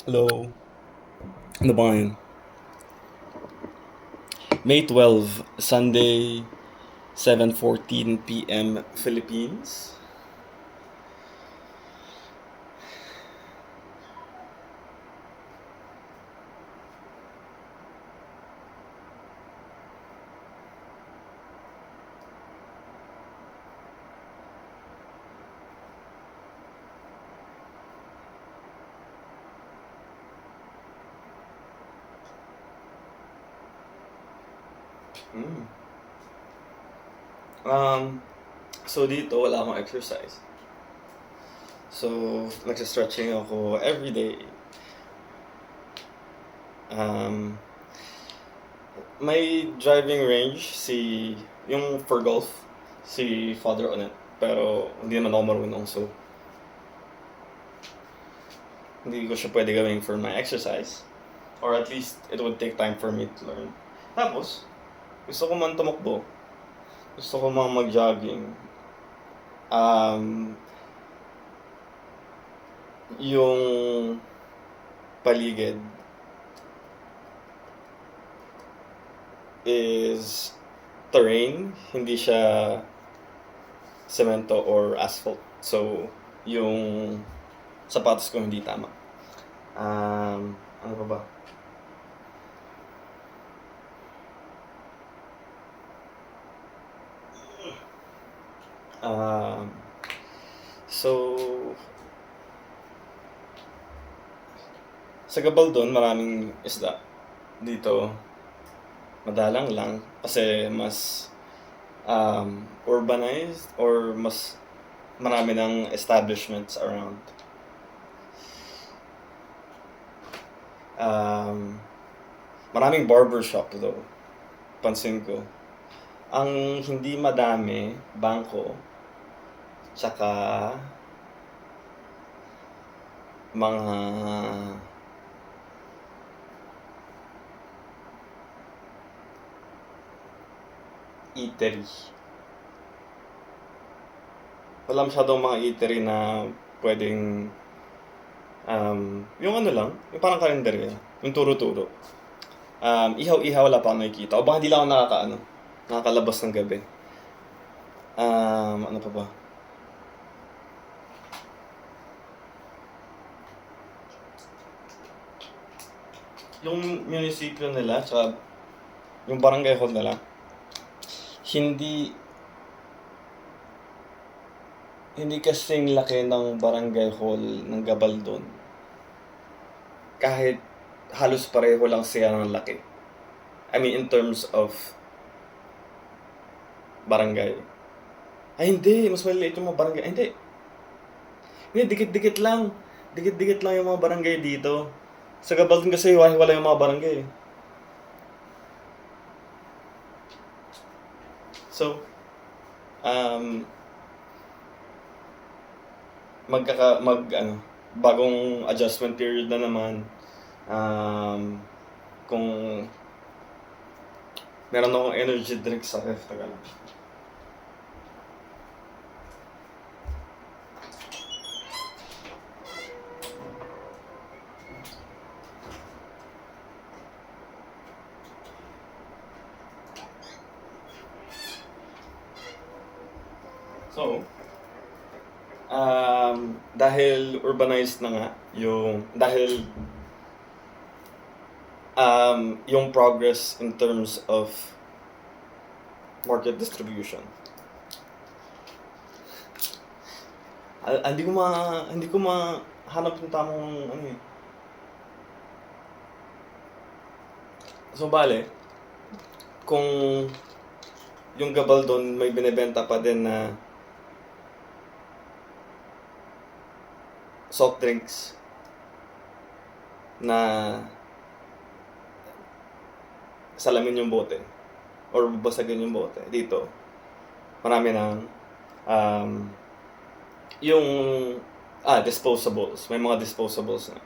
Hello. Ano ba ngayon? May 12, Sunday, 7:14 p.m. Philippines. Mm. Um, so dito wala akong exercise. So, nagsa-stretching ako every day. Um, may driving range yung for golf, si Father Onet. Pero hindi naman ako marunong, so hindi ko siya pwede gawin for my exercise. Or at least, it would take time for me to learn. Tapos, gusto ko man tumakbo. Gusto ko man mag-jogging. Um, yung paligid is terrain, hindi siya semento or asphalt. So, yung sapatos ko hindi tama. Ano pa ba? Um, so, sa Gabaldon, maraming isda. Dito, madalang lang kasi mas urbanized or mas marami ng establishments around. Maraming barbershop though, pansin ko. Ang hindi madami, bangko, tsaka mga eatery. Wala masyadong mga eatery na pwedeng yung ano lang, yung parang kalendarya, yung turo-turo. Ihaw-ihaw wala pa akong nakikita. O baka hindi lang ako nakakalabas ng gabi. Ano pa ba? Yung munisipyo nila, tsaka yung barangay hall nila, hindi hindi kasing laki ng barangay hall ng Gabaldon. Kahit halos pareho lang siya ng laki. I mean, in terms of barangay. Ay, hindi. Mas maliliit yung mga barangay. Ay, hindi. Hindi, dikit-dikit lang. Dikit-dikit lang yung mga barangay dito. Sa Gabaldon kasi hiwa-hiwala yung mga barangay. So, um, bagong adjustment period na naman. Kung meron akong energy drink sa ref, taga lang. So, dahil urbanized na nga, yung progress in terms of market distribution. Hindi ko mahanap yung tamang ano eh. So bale, kung yung Gabaldon may binebenta pa din na soft drinks na salamin yung bote or basagin yung bote. Dito, marami ng yung disposables. May mga disposables na.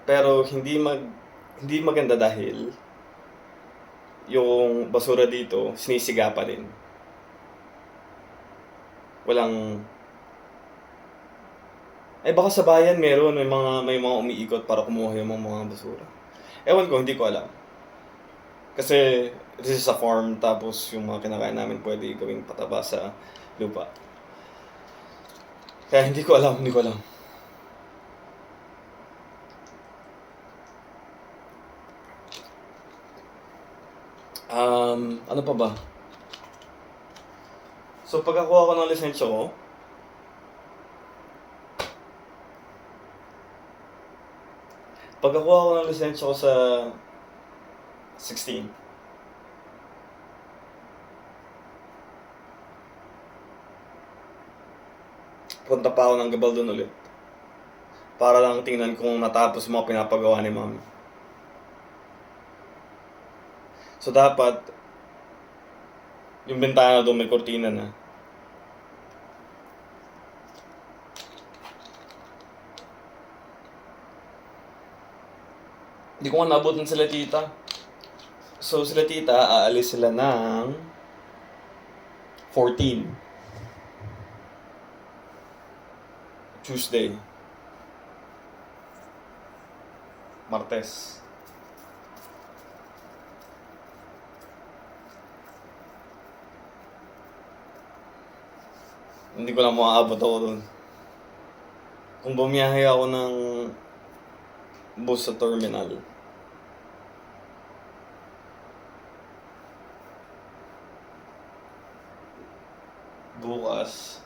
Pero hindi maganda dahil yung basura dito sinisiga pa din. Walang Eh, baka sa bayan meron, may mga umiikot para kumuha yung mga basura. Ewan ko, hindi ko alam. Kasi this is a farm, tapos yung mga kinakain namin pwede gawing pataba sa lupa. Kaya hindi ko alam, hindi ko alam. Ano pa ba? So, pagkakuha ko ng lisensya ko, sa 16, punta pa ako ng Gabaldon ulit. Para lang tingnan kung natapos mga pinapagawa ni mami. So, dapat, yung bintana doon may kortina na. Hindi ko nga naabutan sila tita. So, sila tita, aalis sila ng 14. Tuesday. Martes. Hindi ko lang maaabot ako doon. Kung bumiyahe ako ng bus sa terminal, bukas,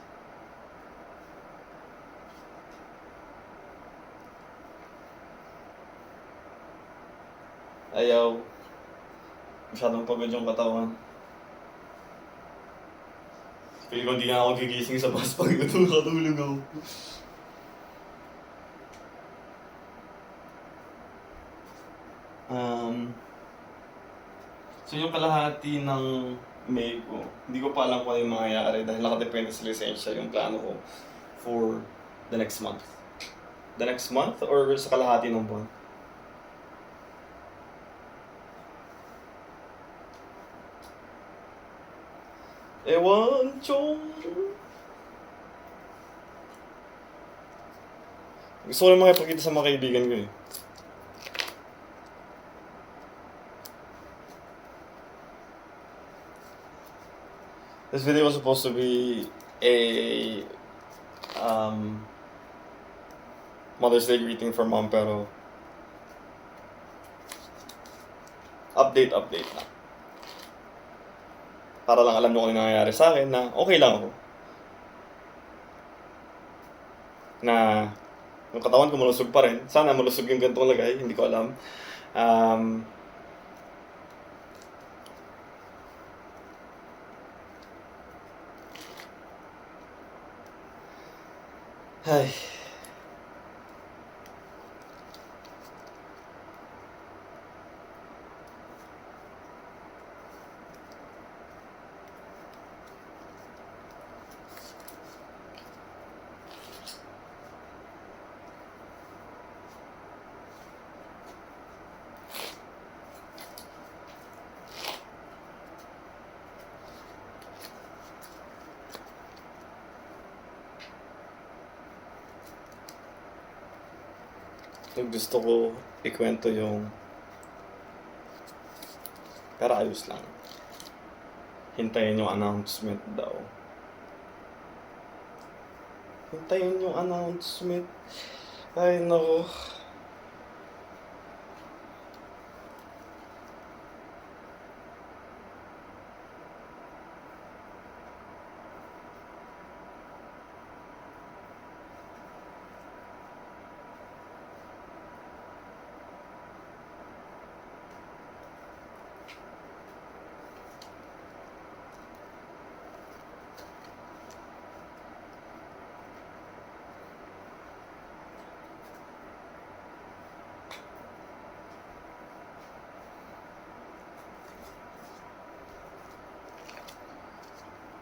ayaw, masyadong pagod yung katawan. Feel ko hindi na ako gigising sa bus pag nakatulog ako. So yung kalahati ng May ko, hindi ko pa alam kung ano yung mangyayari dahil nakadepende sa lisensya yung plano ko for the next month. The next month or sa kalahati ng buwan? Ewan, chong! Gusto ko lang makipagkita sa mga kaibigan ko eh. This video was supposed to be a Mother's Day greeting for mom, pero update na. Para lang alam nyo kung ano nangyayari sa akin na okay lang ako. Na yung katawan ko malusog pa rin. Sana malusog yung ganitong lagay, hindi ko alam. Ay. Gusto ko ikwento yung pero ayos lang. Hintayin yung announcement daw. Hintayin yung announcement. Ay, nako.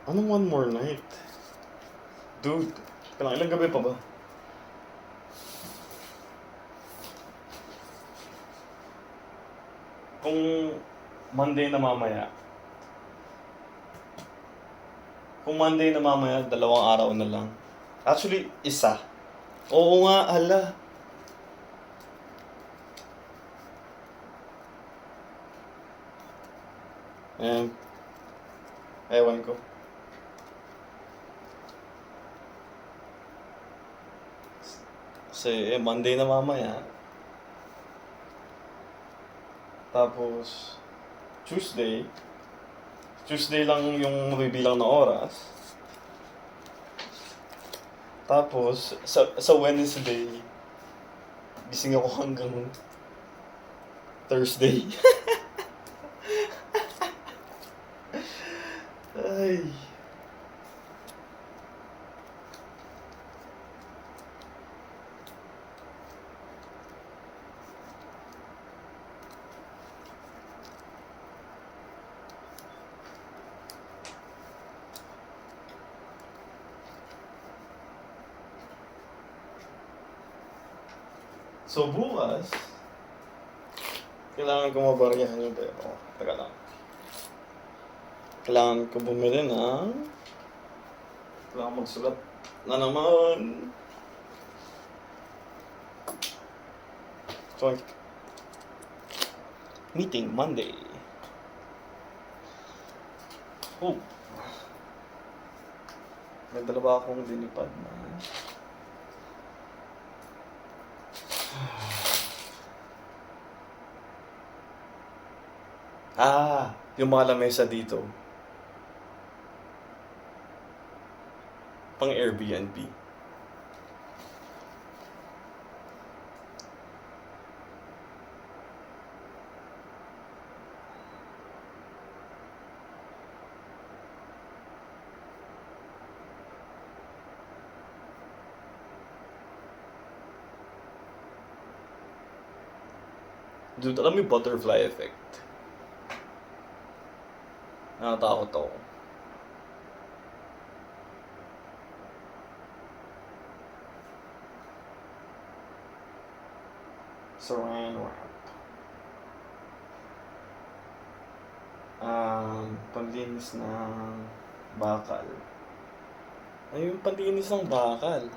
Anong one more night? Dude, ilang gabi pa ba? Kung Monday na mamaya, dalawang araw na lang. Actually, isa. Oo nga, hala. Ayan, ewan ko. Kasi Monday na mamaya. Tapos, Tuesday. Tuesday lang yung mabibilang na oras. Tapos, sa Wednesday, gising ako hanggang Thursday. Ay. So, bukas, kailangan ko mabaryahan yung pera ko. Teka lang. Kailangan ko bumili ng... Kailangan magsulat na naman. So, meeting Monday. Oh. May dala ba akong dinipad na... yung mga lamesa dito. Pang Airbnb. Dude, alam mo yung butterfly effect? Nakatakot ako. Saran wrap. Panlinis ng bakal. Ay, yung panlinis ng bakal.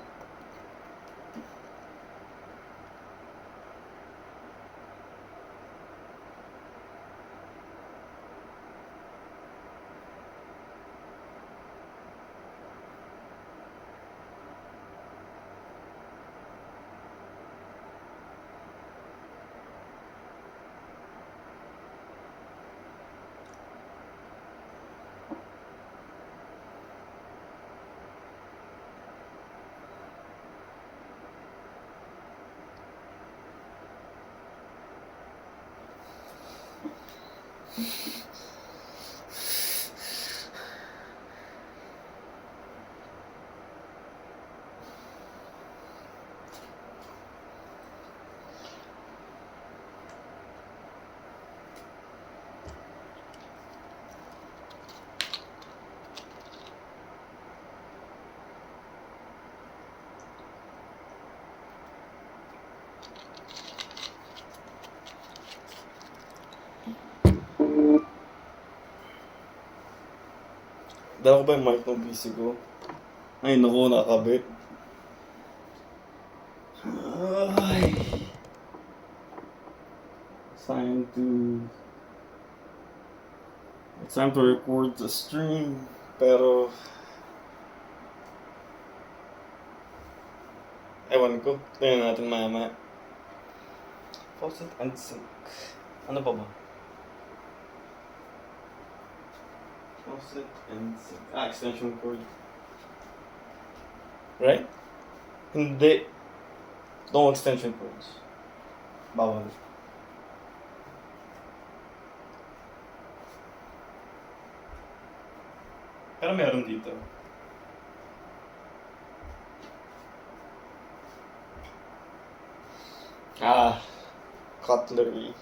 Dala ko ba yung mic ng PC ko? Ay, naku, nakakabit. Ay. It's time to record the stream. Pero, ewan ko. Tingnan natin maya-maya. Faucet and sink. Ano pa ba? Faucet and sink. Extension cord. Right? Hindi. No extension cords. Bawal. Pero meron dito. Cutlery.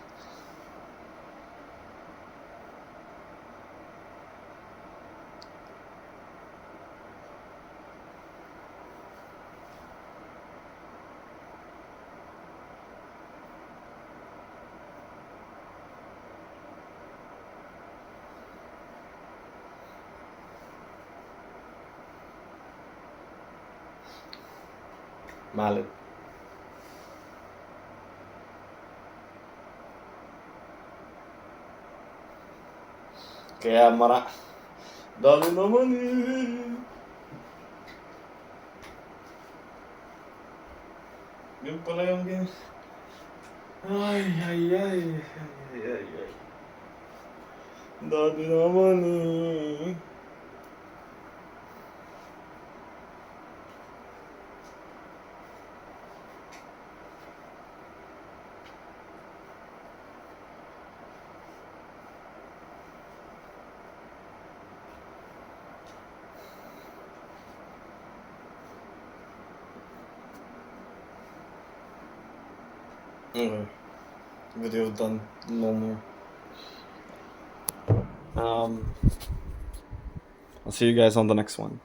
mallet. Kaya dami naman eh. Yun pala yung Ay, ay, ay, ay, ay, ay. Dami naman eh. Okay. Video done. No more. I'll see you guys on the next one.